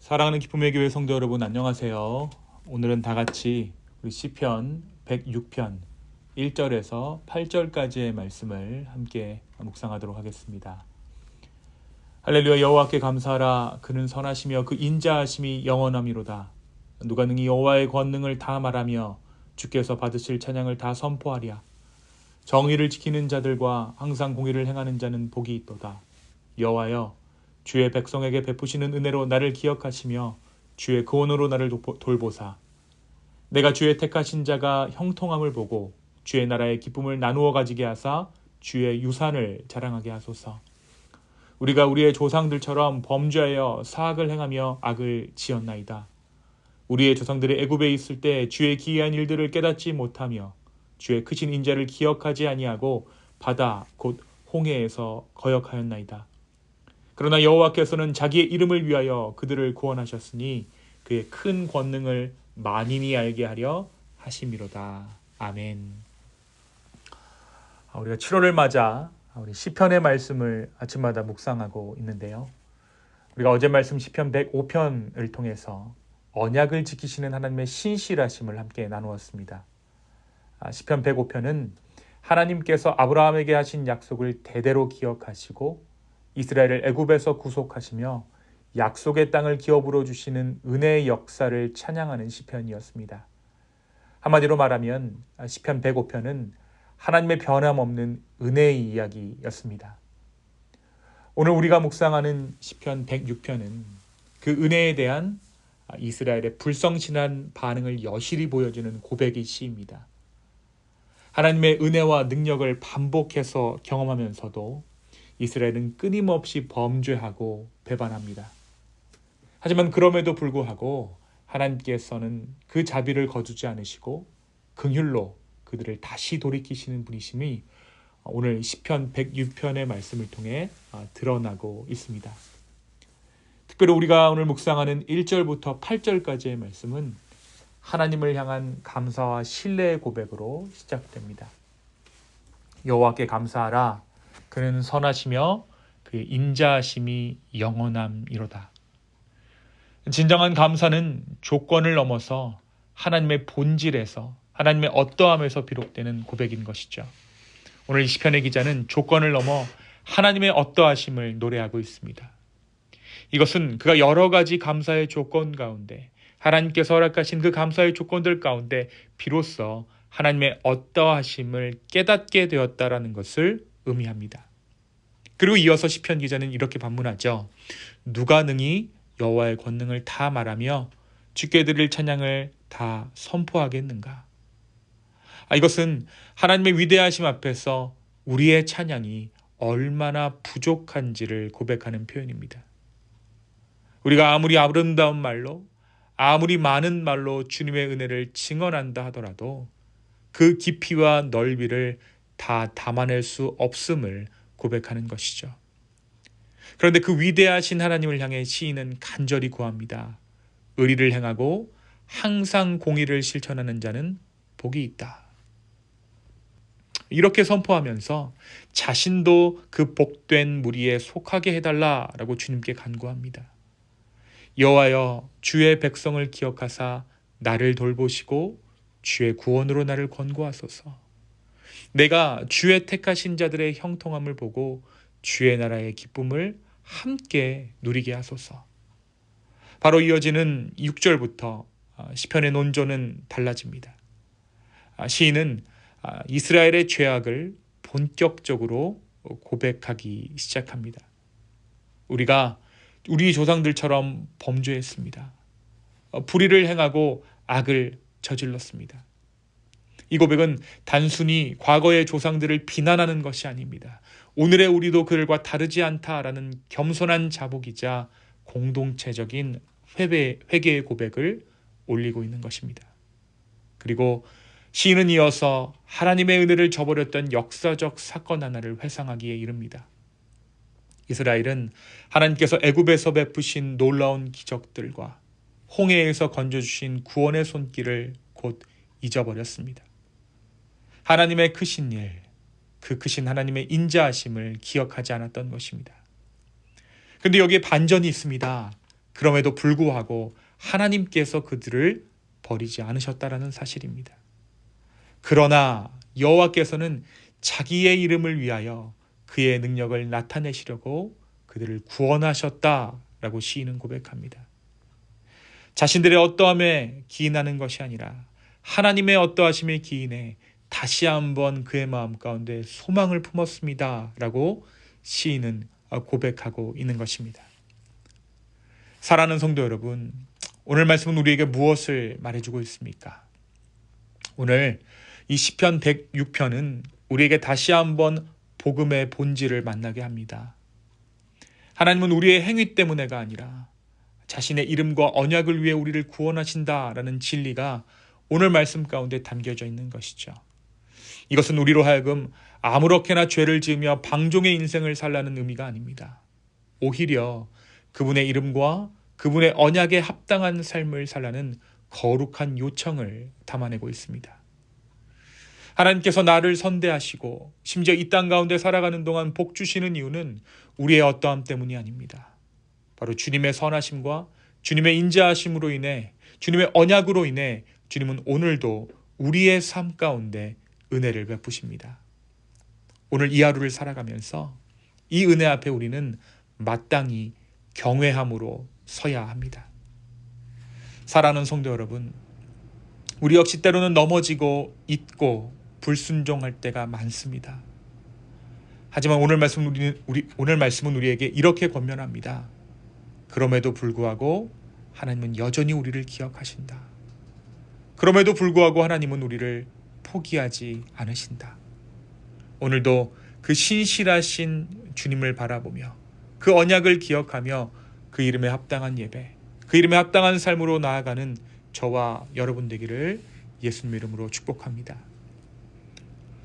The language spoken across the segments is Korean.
사랑하는 기쁨의 교회 성도 여러분, 안녕하세요. 오늘은 다 같이 우리 시편 106편 1절에서 8절까지의 말씀을 함께 묵상하도록 하겠습니다. 할렐루야. 여호와께 감사하라. 그는 선하시며 그 인자하심이 영원함이로다. 누가 능히 여호와의 권능을 다 말하며 주께서 받으실 찬양을 다 선포하랴. 정의를 지키는 자들과 항상 공의를 행하는 자는 복이 있도다. 여호와여, 주의 백성에게 베푸시는 은혜로 나를 기억하시며 주의 구원으로 나를 돌보사. 내가 주의 택하신 자가 형통함을 보고 주의 나라의 기쁨을 나누어 가지게 하사 주의 유산을 자랑하게 하소서. 우리가 우리의 조상들처럼 범죄하여 사악을 행하며 악을 지었나이다. 우리의 조상들이 애굽에 있을 때 주의 기이한 일들을 깨닫지 못하며 주의 크신 인자를 기억하지 아니하고 바다 곧 홍해에서 거역하였나이다. 그러나 여호와께서는 자기의 이름을 위하여 그들을 구원하셨으니 그의 큰 권능을 만인이 알게 하려 하심이로다. 아멘. 우리가 7월을 맞아 우리 시편의 말씀을 아침마다 묵상하고 있는데요. 우리가 어제 말씀 시편 105편을 통해서 언약을 지키시는 하나님의 신실하심을 함께 나누었습니다. 시편 105편은 하나님께서 아브라함에게 하신 약속을 대대로 기억하시고 이스라엘을 애굽에서 구속하시며 약속의 땅을 기업으로 주시는 은혜의 역사를 찬양하는 시편이었습니다. 한마디로 말하면 시편 105편은 하나님의 변함없는 은혜의 이야기였습니다. 오늘 우리가 묵상하는 시편 106편은 그 은혜에 대한 이스라엘의 불성실한 반응을 여실히 보여주는 고백의 시입니다. 하나님의 은혜와 능력을 반복해서 경험하면서도 이스라엘은 끊임없이 범죄하고 배반합니다. 하지만 그럼에도 불구하고 하나님께서는 그 자비를 거두지 않으시고 긍휼로 그들을 다시 돌이키시는 분이심이 오늘 시편 106편의 말씀을 통해 드러나고 있습니다. 특별히 우리가 오늘 묵상하는 1절부터 8절까지의 말씀은 하나님을 향한 감사와 신뢰의 고백으로 시작됩니다. 여호와께 감사하라. 그는 선하시며 그의 인자하심이 영원함이로다. 진정한 감사는 조건을 넘어서 하나님의 본질에서, 하나님의 어떠함에서 비롯되는 고백인 것이죠. 오늘 이 시편의 기자는 조건을 넘어 하나님의 어떠하심을 노래하고 있습니다. 이것은 그가 여러 가지 감사의 조건 가운데, 하나님께서 허락하신 그 감사의 조건들 가운데 비로소 하나님의 어떠하심을 깨닫게 되었다라는 것을 의미합니다. 그리고 이어서 시편 기자는 이렇게 반문하죠. 누가 능히 여호와의 권능을 다 말하며 주께 드릴 찬양을 다 선포하겠는가? 이것은 하나님의 위대하심 앞에서 우리의 찬양이 얼마나 부족한지를 고백하는 표현입니다. 우리가 아무리 아름다운 말로, 아무리 많은 말로 주님의 은혜를 증언한다 하더라도 그 깊이와 넓이를 다 담아낼 수 없음을 고백하는 것이죠. 그런데 그 위대하신 하나님을 향해 시인은 간절히 구합니다. 의리를 행하고 항상 공의를 실천하는 자는 복이 있다. 이렇게 선포하면서 자신도 그 복된 무리에 속하게 해달라라고 주님께 간구합니다. 여호와여, 주의 백성을 기억하사 나를 돌보시고 주의 구원으로 나를 권고하소서. 내가 주의 택하신 자들의 형통함을 보고 주의 나라의 기쁨을 함께 누리게 하소서. 바로 이어지는 6절부터 시편의 논조는 달라집니다. 시인은 이스라엘의 죄악을 본격적으로 고백하기 시작합니다. 우리가 우리 조상들처럼 범죄했습니다. 불의를 행하고 악을 저질렀습니다. 이 고백은 단순히 과거의 조상들을 비난하는 것이 아닙니다. 오늘의 우리도 그들과 다르지 않다라는 겸손한 자복이자 공동체적인 회개의 고백을 올리고 있는 것입니다. 그리고 시인은 이어서 하나님의 은혜를 저버렸던 역사적 사건 하나를 회상하기에 이릅니다. 이스라엘은 하나님께서 애굽에서 베푸신 놀라운 기적들과 홍해에서 건져주신 구원의 손길을 곧 잊어버렸습니다. 하나님의 크신 일, 그 크신 하나님의 인자하심을 기억하지 않았던 것입니다. 그런데 여기에 반전이 있습니다. 그럼에도 불구하고 하나님께서 그들을 버리지 않으셨다라는 사실입니다. 그러나 여호와께서는 자기의 이름을 위하여 그의 능력을 나타내시려고 그들을 구원하셨다라고 시인은 고백합니다. 자신들의 어떠함에 기인하는 것이 아니라 하나님의 어떠하심에 기인해 다시 한번 그의 마음 가운데 소망을 품었습니다 라고 시인은 고백하고 있는 것입니다. 사랑하는 성도 여러분, 오늘 말씀은 우리에게 무엇을 말해주고 있습니까? 오늘 이 시편 106편은 우리에게 다시 한번 복음의 본질을 만나게 합니다. 하나님은 우리의 행위 때문에가 아니라 자신의 이름과 언약을 위해 우리를 구원하신다라는 진리가 오늘 말씀 가운데 담겨져 있는 것이죠. 이것은 우리로 하여금 아무렇게나 죄를 지으며 방종의 인생을 살라는 의미가 아닙니다. 오히려 그분의 이름과 그분의 언약에 합당한 삶을 살라는 거룩한 요청을 담아내고 있습니다. 하나님께서 나를 선대하시고 심지어 이 땅 가운데 살아가는 동안 복 주시는 이유는 우리의 어떠함 때문이 아닙니다. 바로 주님의 선하심과 주님의 인자하심으로 인해, 주님의 언약으로 인해 주님은 오늘도 우리의 삶 가운데 은혜를 베푸십니다. 오늘 이 하루를 살아가면서 이 은혜 앞에 우리는 마땅히 경외함으로 서야 합니다. 사랑하는 성도 여러분, 우리 역시 때로는 넘어지고 잊고 불순종할 때가 많습니다. 하지만 오늘 말씀은 우리에게 이렇게 권면합니다. 그럼에도 불구하고 하나님은 여전히 우리를 기억하신다. 그럼에도 불구하고 하나님은 우리를 포기하지 않으신다. 오늘도 그 신실하신 주님을 바라보며 그 언약을 기억하며 그 이름에 합당한 예배, 그 이름에 합당한 삶으로 나아가는 저와 여러분 되기를 예수님 이름으로 축복합니다.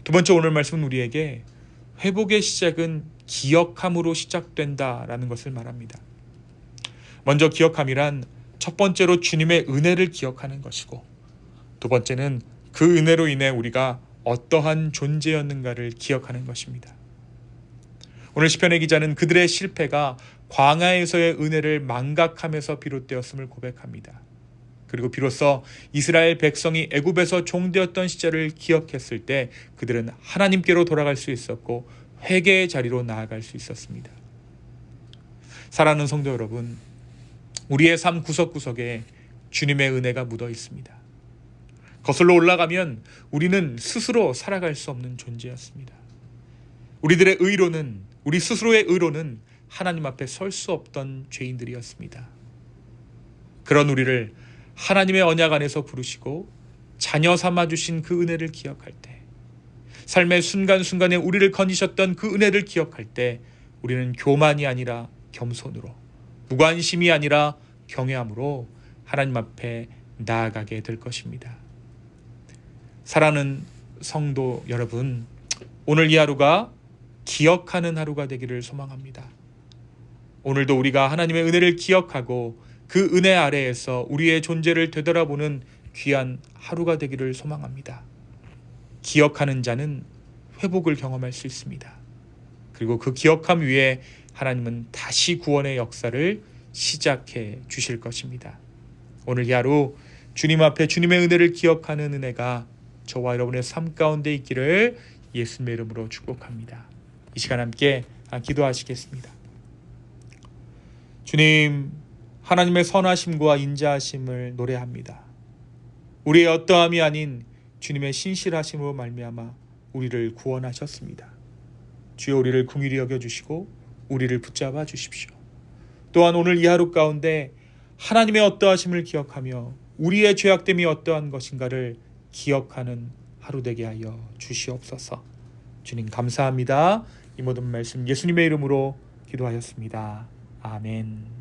두 번째, 오늘 말씀은 우리에게 회복의 시작은 기억함으로 시작된다라는 것을 말합니다. 먼저 기억함이란 첫 번째로 주님의 은혜를 기억하는 것이고, 두 번째는 그 은혜로 인해 우리가 어떠한 존재였는가를 기억하는 것입니다. 오늘 시편의 기자는 그들의 실패가 광야에서의 은혜를 망각함에서 비롯되었음을 고백합니다. 그리고 비로소 이스라엘 백성이 애굽에서 종되었던 시절을 기억했을 때 그들은 하나님께로 돌아갈 수 있었고 회개의 자리로 나아갈 수 있었습니다. 사랑하는 성도 여러분, 우리의 삶 구석구석에 주님의 은혜가 묻어 있습니다. 거슬러 올라가면 우리는 스스로 살아갈 수 없는 존재였습니다. 우리들의 의로는, 우리 스스로의 의로는 하나님 앞에 설 수 없던 죄인들이었습니다. 그런 우리를 하나님의 언약 안에서 부르시고 자녀 삼아주신 그 은혜를 기억할 때, 삶의 순간순간에 우리를 건지셨던 그 은혜를 기억할 때 우리는 교만이 아니라 겸손으로, 무관심이 아니라 경외함으로 하나님 앞에 나아가게 될 것입니다. 사랑하는 성도 여러분, 오늘 이 하루가 기억하는 하루가 되기를 소망합니다. 오늘도 우리가 하나님의 은혜를 기억하고 그 은혜 아래에서 우리의 존재를 되돌아보는 귀한 하루가 되기를 소망합니다. 기억하는 자는 회복을 경험할 수 있습니다. 그리고 그 기억함 위에 하나님은 다시 구원의 역사를 시작해 주실 것입니다. 오늘 이 하루 주님 앞에 주님의 은혜를 기억하는 은혜가 저와 여러분의 삶 가운데 있기를 예수님의 이름으로 축복합니다. 이 시간 함께 기도하시겠습니다. 주님, 하나님의 선하심과 인자하심을 노래합니다. 우리의 어떠함이 아닌 주님의 신실하심으로 말미암아 우리를 구원하셨습니다. 주여, 우리를 긍휼히 여겨주시고 우리를 붙잡아 주십시오. 또한 오늘 이 하루 가운데 하나님의 어떠하심을 기억하며 우리의 죄악됨이 어떠한 것인가를 기억하는 하루 되게 하여 주시옵소서. 주님 감사합니다. 이 모든 말씀 예수님의 이름으로 기도하였습니다. 아멘.